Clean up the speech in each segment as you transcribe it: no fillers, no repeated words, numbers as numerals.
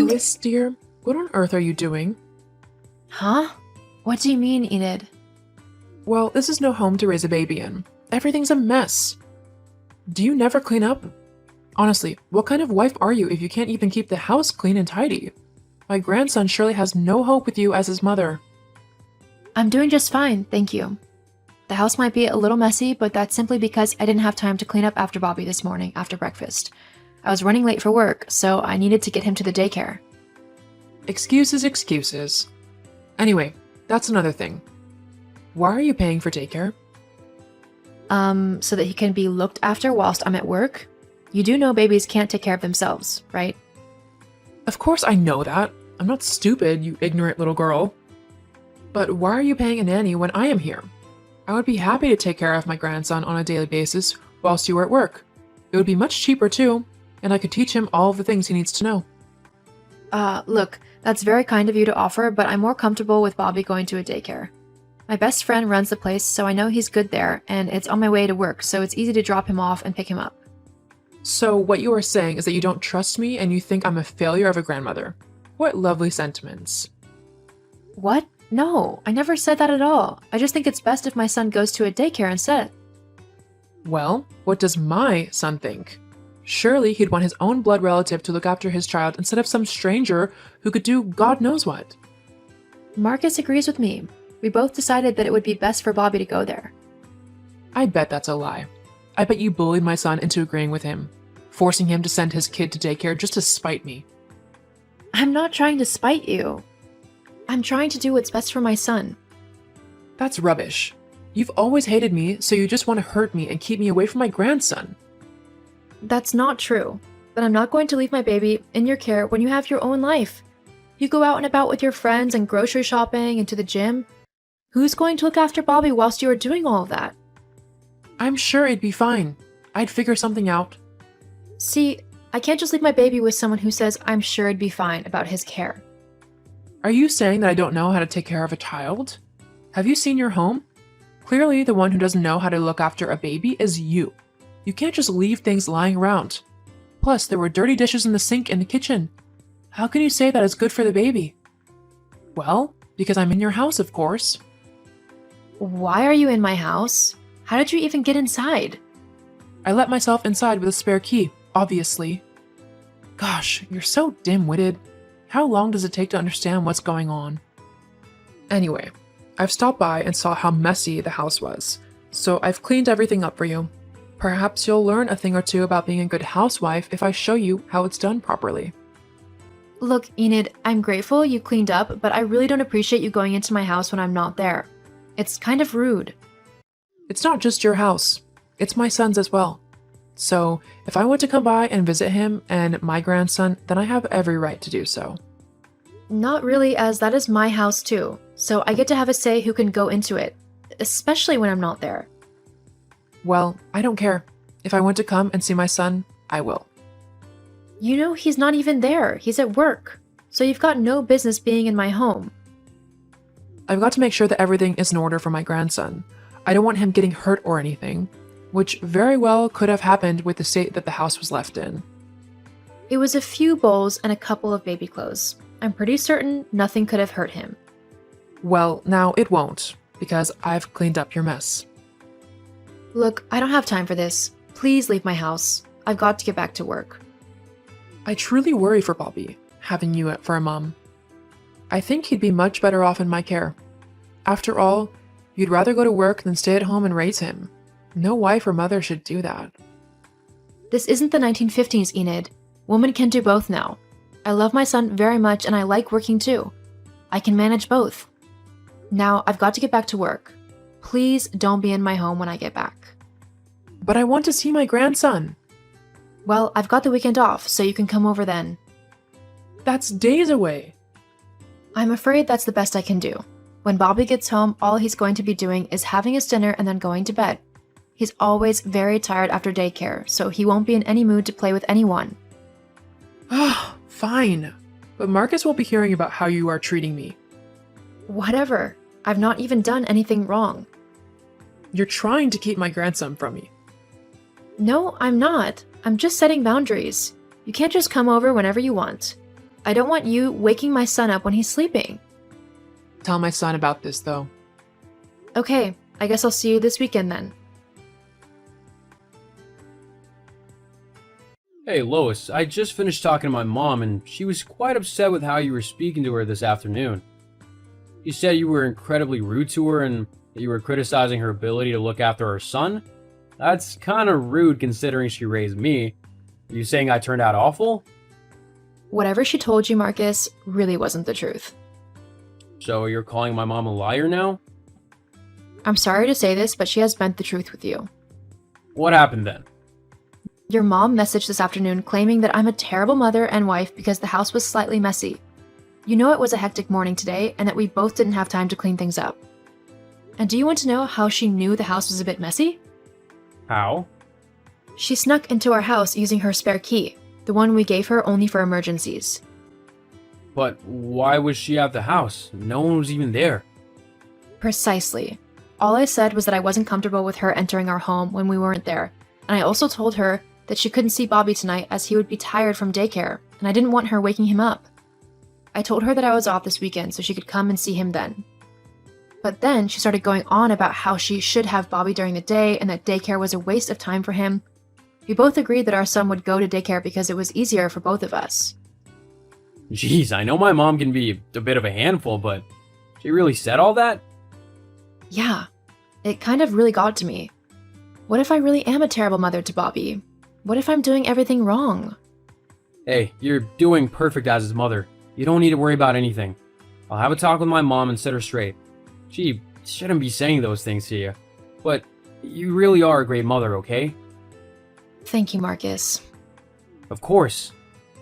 Marcus, dear, what on earth are you doing? Huh? What do you mean, Enid? Well, this is no home to raise a baby in. Everything's a mess. Do you never clean up? Honestly, what kind of wife are you if you can't even keep the house clean and tidy? My grandson surely has no hope with you as his mother. I'm doing just fine, thank you. The house might be a little messy, but that's simply because I didn't have time to clean up after Bobby this morning after breakfast. I was running late for work, so I needed to get him to the daycare. Excuses, excuses. Anyway, that's another thing. Why are you paying for daycare? So that he can be looked after whilst I'm at work? You do know babies can't take care of themselves, right? Of course I know that. I'm not stupid, you ignorant little girl. But why are you paying a nanny when I am here? I would be happy to take care of my grandson on a daily basis whilst you were at work. It would be much cheaper too, and I could teach him all of the things he needs to know. Look, that's very kind of you to offer, but I'm more comfortable with Bobby going to a daycare. My best friend runs the place, so I know he's good there, and it's on my way to work, so it's easy to drop him off and pick him up. So what you are saying is that you don't trust me and you think I'm a failure of a grandmother. What lovely sentiments. What? No, I never said that at all. I just think it's best if my son goes to a daycare instead. Well, what does my son think? Surely he'd want his own blood relative to look after his child instead of some stranger who could do God knows what. Marcus agrees with me. We both decided that it would be best for Bobby to go there. I bet that's a lie. I bet you bullied my son into agreeing with him, forcing him to send his kid to daycare just to spite me. I'm not trying to spite you. I'm trying to do what's best for my son. That's rubbish. You've always hated me, so you just want to hurt me and keep me away from my grandson. That's not true. But I'm not going to leave my baby in your care when you have your own life. You go out and about with your friends and grocery shopping and to the gym. Who's going to look after Bobby whilst you are doing all of that? I'm sure it'd be fine. I'd figure something out. See, I can't just leave my baby with someone who says I'm sure it'd be fine about his care. Are you saying that I don't know how to take care of a child? Have you seen your home? Clearly, the one who doesn't know how to look after a baby is you. You can't just leave things lying around. Plus, there were dirty dishes in the sink in the kitchen. How can you say that it's good for the baby? Well, because I'm in your house, of course. Why are you in my house? How did you even get inside? I let myself inside with a spare key, obviously. Gosh, you're so dim-witted. How long does it take to understand what's going on? Anyway, I've stopped by and saw how messy the house was, so I've cleaned everything up for you. Perhaps you'll learn a thing or two about being a good housewife if I show you how it's done properly. Look, Enid, I'm grateful you cleaned up, but I really don't appreciate you going into my house when I'm not there. It's kind of rude. It's not just your house. It's my son's as well. So, if I want to come by and visit him and my grandson, then I have every right to do so. Not really, as that is my house too, so I get to have a say who can go into it, especially when I'm not there. Well, I don't care. If I want to come and see my son, I will. You know, he's not even there. He's at work. So you've got no business being in my home. I've got to make sure that everything is in order for my grandson. I don't want him getting hurt or anything, which very well could have happened with the state that the house was left in. It was a few bowls and a couple of baby clothes. I'm pretty certain nothing could have hurt him. Well, now it won't, because I've cleaned up your mess. Look, I don't have time for this. Please leave my house. I've got to get back to work. I truly worry for Bobby, having you for a mom. I think he'd be much better off in my care. After all, you'd rather go to work than stay at home and raise him. No wife or mother should do that. This isn't the 1950s, Enid. Women can do both now. I love my son very much and I like working too. I can manage both. Now, I've got to get back to work. Please don't be in my home when I get back. But I want to see my grandson. Well, I've got the weekend off, so you can come over then. That's days away. I'm afraid that's the best I can do. When Bobby gets home, all he's going to be doing is having his dinner and then going to bed. He's always very tired after daycare, so he won't be in any mood to play with anyone. Ah, fine. But Marcus will be hearing about how you are treating me. Whatever. I've not even done anything wrong. You're trying to keep my grandson from me. No, I'm not. I'm just setting boundaries. You can't just come over whenever you want. I don't want you waking my son up when he's sleeping. Tell my son about this, though. Okay, I guess I'll see you this weekend then. Hey, Lois, I just finished talking to my mom, and she was quite upset with how you were speaking to her this afternoon. She said you were incredibly rude to her and that you were criticizing her ability to look after her son. That's kind of rude considering she raised me. Are you saying I turned out awful? Whatever she told you, Marcus, really wasn't the truth. So you're calling my mom a liar now? I'm sorry to say this, but she has bent the truth with you. What happened then? Your mom messaged this afternoon claiming that I'm a terrible mother and wife because the house was slightly messy. You know it was a hectic morning today and that we both didn't have time to clean things up. And do you want to know how she knew the house was a bit messy? How? She snuck into our house using her spare key, the one we gave her only for emergencies. But why was she at the house? No one was even there. Precisely. All I said was that I wasn't comfortable with her entering our home when we weren't there, and I also told her that she couldn't see Bobby tonight as he would be tired from daycare, and I didn't want her waking him up. I told her that I was off this weekend so she could come and see him then. But then she started going on about how she should have Bobby during the day and that daycare was a waste of time for him. We both agreed that our son would go to daycare because it was easier for both of us. Jeez, I know my mom can be a bit of a handful, but she really said all that? Yeah, it kind of really got to me. What if I really am a terrible mother to Bobby? What if I'm doing everything wrong? Hey, you're doing perfect as his mother. You don't need to worry about anything. I'll have a talk with my mom and set her straight. She shouldn't be saying those things to you. But you really are a great mother, okay? Thank you, Marcus. Of course.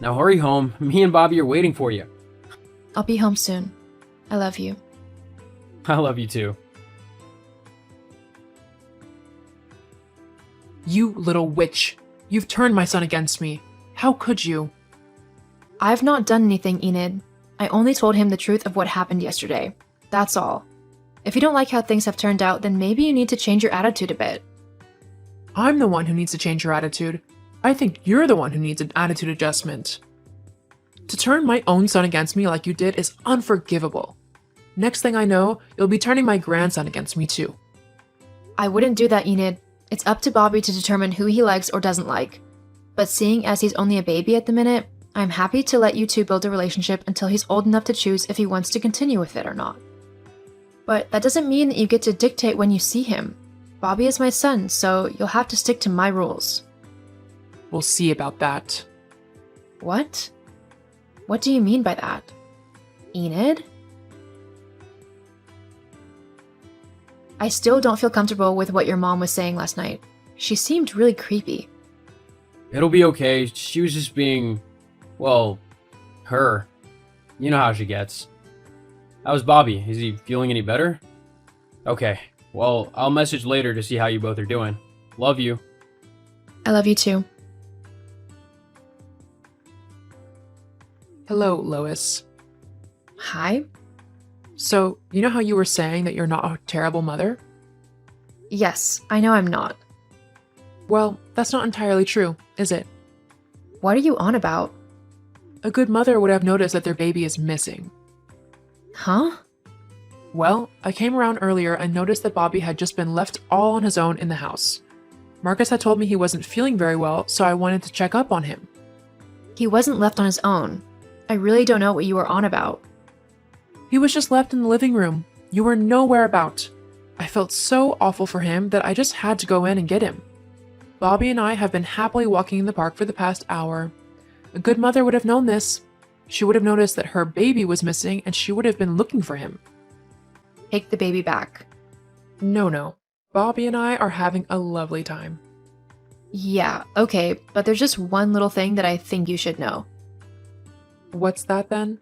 Now hurry home. Me and Bobby are waiting for you. I'll be home soon. I love you. I love you too. You little witch. You've turned my son against me. How could you? I've not done anything, Enid. I only told him the truth of what happened yesterday. That's all. If you don't like how things have turned out, then maybe you need to change your attitude a bit. I'm the one who needs to change your attitude. I think you're the one who needs an attitude adjustment. To turn my own son against me like you did is unforgivable. Next thing I know, you'll be turning my grandson against me too. I wouldn't do that, Enid. It's up to Bobby to determine who he likes or doesn't like. But seeing as he's only a baby at the minute, I'm happy to let you two build a relationship until he's old enough to choose if he wants to continue with it or not. But that doesn't mean that you get to dictate when you see him. Bobby is my son, so you'll have to stick to my rules. We'll see about that. What? What do you mean by that? Enid? I still don't feel comfortable with what your mom was saying last night. She seemed really creepy. It'll be okay. She was just being, well, her. You know how she gets. How's Bobby? Is he feeling any better? Okay. Well, I'll message later to see how you both are doing. Love you. I love you too. Hello, Lois. Hi? So, you know how you were saying that you're not a terrible mother? Yes, I know I'm not. Well, that's not entirely true, is it? What are you on about? A good mother would have noticed that their baby is missing. Huh? Well, I came around earlier and noticed that Bobby had just been left all on his own in the house. Marcus had told me he wasn't feeling very well, so I wanted to check up on him. He wasn't left on his own. I really don't know what you were on about. He was just left in the living room. You were nowhere about. I felt so awful for him that I just had to go in and get him. Bobby and I have been happily walking in the park for the past hour. A good mother would have known this. She would have noticed that her baby was missing and she would have been looking for him. Take the baby back. No. Bobby and I are having a lovely time. Yeah, okay, but there's just one little thing that I think you should know. What's that then?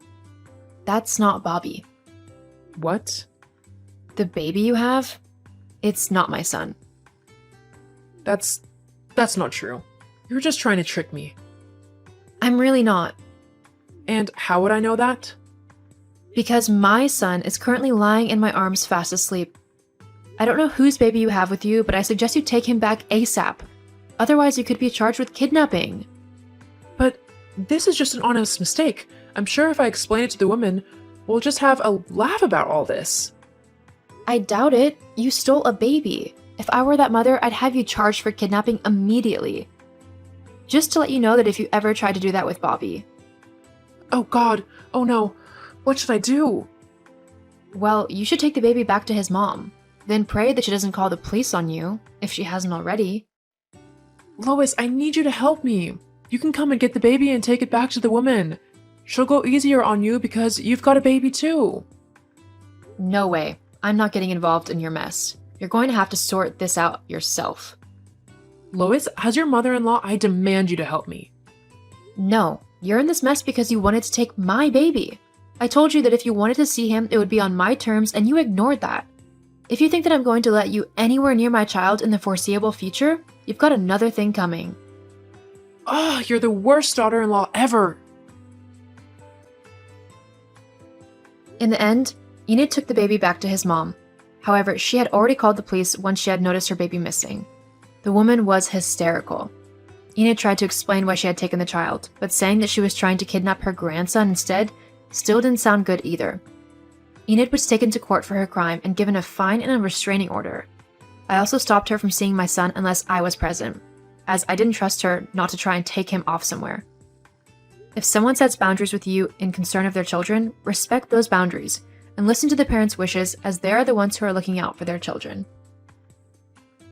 That's not Bobby. What? The baby you have? It's not my son. That's not true. You're just trying to trick me. I'm really not. And how would I know that? Because my son is currently lying in my arms fast asleep. I don't know whose baby you have with you, but I suggest you take him back ASAP. Otherwise, you could be charged with kidnapping. But this is just an honest mistake. I'm sure if I explain it to the woman, we'll just have a laugh about all this. I doubt it. You stole a baby. If I were that mother, I'd have you charged for kidnapping immediately. Just to let you know that if you ever tried to do that with Bobby. Oh God, oh no, what should I do? Well, you should take the baby back to his mom. Then pray that she doesn't call the police on you, if she hasn't already. Lois, I need you to help me. You can come and get the baby and take it back to the woman. She'll go easier on you because you've got a baby too. No way. I'm not getting involved in your mess. You're going to have to sort this out yourself. Lois, as your mother-in-law, I demand you to help me. No, you're in this mess because you wanted to take my baby. I told you that if you wanted to see him, it would be on my terms, and you ignored that. If you think that I'm going to let you anywhere near my child in the foreseeable future, you've got another thing coming. Oh, you're the worst daughter-in-law ever. In the end, Enid took the baby back to his mom. However, she had already called the police once she had noticed her baby missing. The woman was hysterical. Enid tried to explain why she had taken the child, but saying that she was trying to kidnap her grandson instead still didn't sound good either. Enid was taken to court for her crime and given a fine and a restraining order. I also stopped her from seeing my son unless I was present, as I didn't trust her not to try and take him off somewhere. If someone sets boundaries with you in concern of their children, respect those boundaries and listen to the parents' wishes, as they are the ones who are looking out for their children.